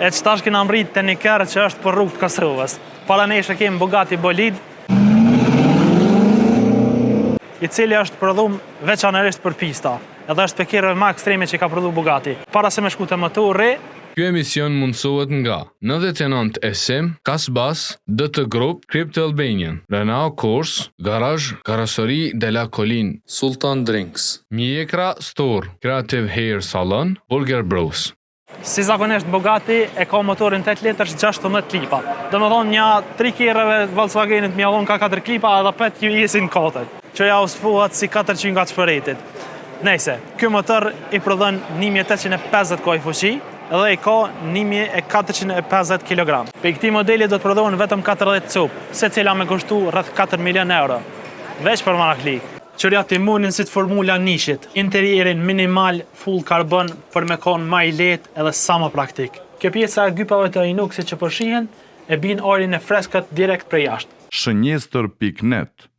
E që tash kena mrit të një kërë që është për rrugë të Kosovës. Para neshe kemi Bugatti Bolid, i cili është prodhum veçanërisht për pista, edhe është pekirëve më ekstreme që ka prodhu Bugatti. Para se me shku të motorri, Ky emision mundësohet nga 99 SM, Kasbas, DT Group, Crypto Albanian, Renault Kors, Garage, Karoseri de la Colline, Sultan Drinks, Mjekra Store, Creative Hair Salon, Burger Bros. Si zakonisht Bugatti e ka motorin 8 litrësh 16 klipa. Do me thonë një 3 kireve Volkswagenit mjallon ka 4 klipa edhe 5 ju jesin katët, që ja uspuhat si 400 nga çpëretit. Nejse, ky motor i prodhon 1850 koj fuqi edhe i ka 1450 kg. Për këtij modeli do të prodhohen vetëm 40 copë, secila me kushtu rreth 4 milion euro. Veç për marakli. Qëria timunin si të formula nishit, interierin minimal, full karbon për me konë ma i lehtë edhe sa më praktik. Kjo pjesa e gypave të Inuxit që përshihen e bin arin e freskët direkt prej jashtë. Shënjestër.net